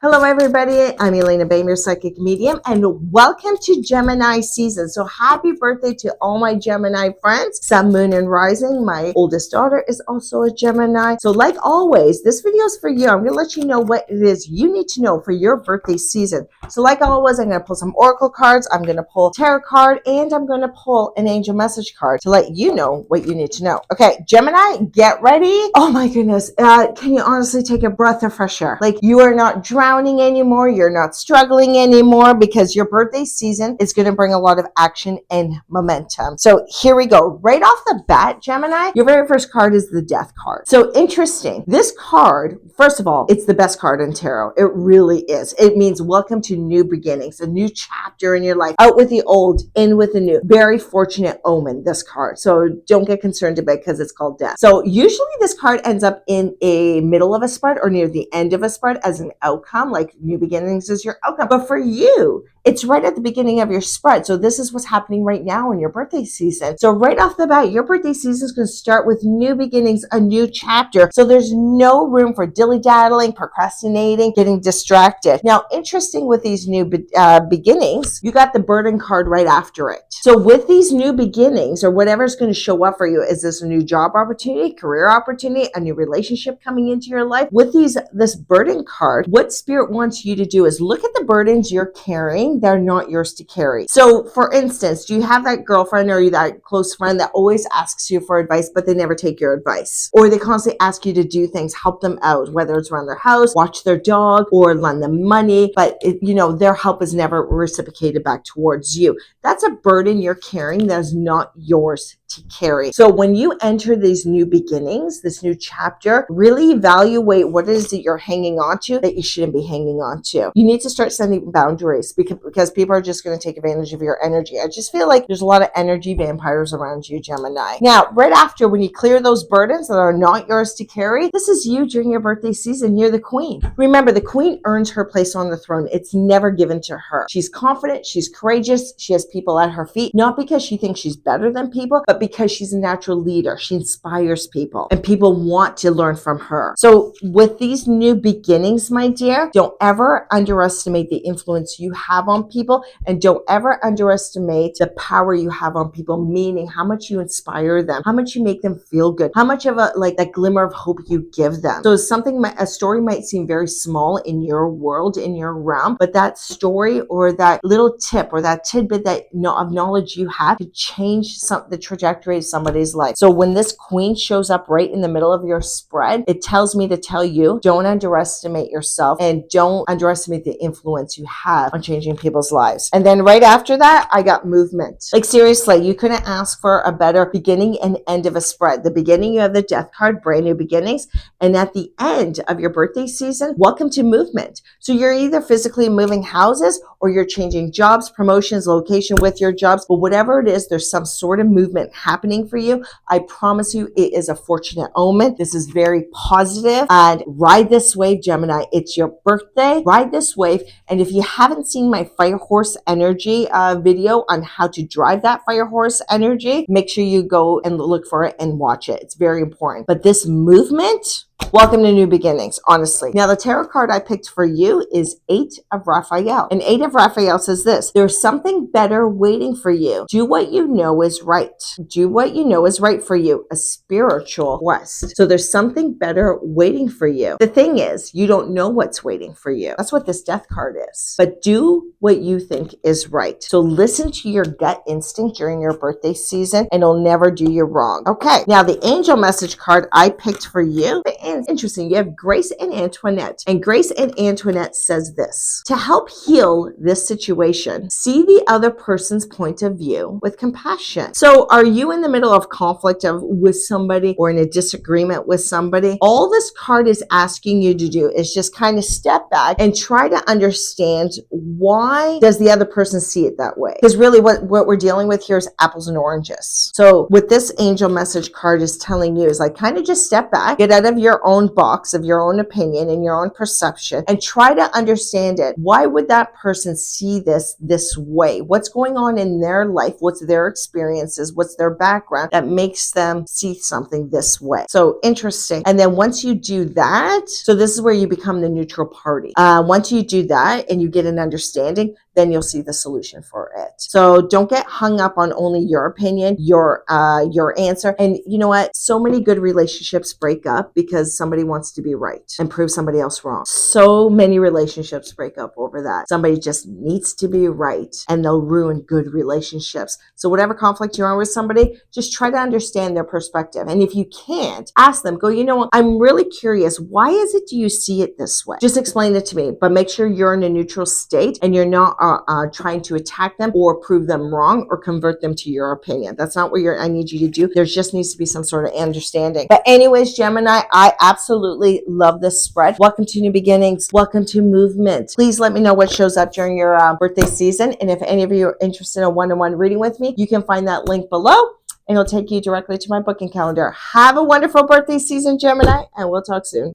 Hello, everybody. I'm Elainabahm, your psychic medium, and welcome to Gemini season. So happy birthday to all my Gemini friends, Sun, Moon, and Rising. My oldest daughter is also a Gemini. So like always, this video is for you. I'm going to let you know what it is you need to know for your birthday season. So like always, I'm going to pull some oracle cards. I'm going to pull a tarot card, and I'm going to pull an angel message card to let you know what you need to know. Okay, Gemini, get ready. Oh my goodness. Can you honestly take a breath of fresh air? Like, you are not drowning anymore, you're not struggling anymore, because your birthday season is going to bring a lot of action and momentum. So here we go. Right off the bat, Gemini, your very first card is the Death card. So interesting. This card, first of all, it's the best card in tarot. It really is. It means welcome to new beginnings, a new chapter in your life. Out with the old, in with the new. Very fortunate omen, this card. So don't get concerned about it because it's called Death. So usually this card ends up in a middle of a spread or near the end of a spread as an outcome, like new beginnings is your outcome. But for you, it's right at the beginning of your spread. So this is what's happening right now in your birthday season. So right off the bat, your birthday season is going to start with new beginnings, a new chapter. So there's no room for dilly-daddling, procrastinating, getting distracted. Now, interesting with these new beginnings, you got the burden card right after it. So with these new beginnings, or whatever's going to show up for you, is this a new job opportunity, career opportunity, a new relationship coming into your life? With this burden card, what Spirit wants you to do is look at the burdens you're carrying. They're not yours to carry. So for instance, do you have that girlfriend or that close friend that always asks you for advice, but they never take your advice? Or they constantly ask you to do things, help them out, whether it's around their house, watch their dog, or lend them money, but their help is never reciprocated back towards you. That's a burden you're carrying that is not yours to carry. So when you enter these new beginnings, this new chapter, really evaluate what it is that you're hanging on to that you shouldn't be hanging on to. You need to start setting boundaries because people are just going to take advantage of your energy. I just feel like there's a lot of energy vampires around you, Gemini. Now, right after, when you clear those burdens that are not yours to carry, this is you during your birthday season. You're the queen. Remember, the queen earns her place on the throne. It's never given to her. She's confident. She's courageous. She has people at her feet, not because she thinks she's better than people, but because she's a natural leader. She inspires people, and people want to learn from her. So with these new beginnings, my dear, don't ever underestimate the influence you have on people, and don't ever underestimate the power you have on people, meaning how much you inspire them, how much you make them feel good, how much of that glimmer of hope you give them. So a story might seem very small in your world, in your realm, but that story or that little tip or that tidbit of knowledge you have could change the trajectory of somebody's life. So when this queen shows up right in the middle of your spread, it tells me to tell you, don't underestimate yourself, and don't underestimate the influence you have on changing people's lives. And then right after that, I got movement. Like, seriously, you couldn't ask for a better beginning and end of a spread. The beginning, you have the Death card, brand new beginnings. And at the end of your birthday season, welcome to movement. So you're either physically moving houses, or you're changing jobs, promotions, location with your jobs. But whatever it is, there's some sort of movement happening for you. I promise you, it is a fortunate omen. This is very positive. And ride this wave, Gemini. It's your birthday. Ride this wave. And if you haven't seen my fire horse energy video on how to drive that fire horse energy, make sure you go and look for it and watch it. It's very important. But this movement, welcome to new beginnings, honestly. Now, the tarot card I picked for you is 8 of Raphael. And 8 of Raphael says this: there's something better waiting for you. Do what you know is right. Do what you know is right for you. A spiritual quest. So there's something better waiting for you. The thing is, you don't know what's waiting for you. That's what this Death card is. But do what you think is right. So listen to your gut instinct during your birthday season, and it'll never do you wrong. Okay, now the angel message card I picked for you, and interesting, you have Grace and Antoinette. And Grace and Antoinette says this: to help heal this situation, see the other person's point of view with compassion. So are you in the middle of conflict with somebody, or in a disagreement with somebody? All this card is asking you to do is just kind of step back and try to understand, why does the other person see it that way? Because really what we're dealing with here is apples and oranges. So what this angel message card is telling you is, like, kind of just step back, get out of your own box of your own opinion and your own perception and try to understand it. Why would that person see this way? What's going on in their life? What's their experiences? What's their background that makes them see something this way? So interesting. And then once you do that, so this is where you become the neutral party. Once you do that and you get an understanding, then you'll see the solution for it. So don't get hung up on only your opinion, your answer. And you know what? So many good relationships break up because somebody wants to be right and prove somebody else wrong. So many relationships break up over that. Somebody just needs to be right and they'll ruin good relationships. So whatever conflict you're on with somebody, just try to understand their perspective. And if you can't, ask them, go, you know what? I'm really curious. Why is it do you see it this way? Just explain it to me, but make sure you're in a neutral state and you're not trying to attack them or prove them wrong or convert them to your opinion. That's not what I need you to do. There just needs to be some sort of understanding. But anyways, Gemini, I absolutely love this spread. Welcome to new beginnings. Welcome to movement. Please let me know what shows up during your birthday season. And if any of you are interested in a one-on-one reading with me, you can find that link below and it'll take you directly to my booking calendar. Have a wonderful birthday season, Gemini, and we'll talk soon.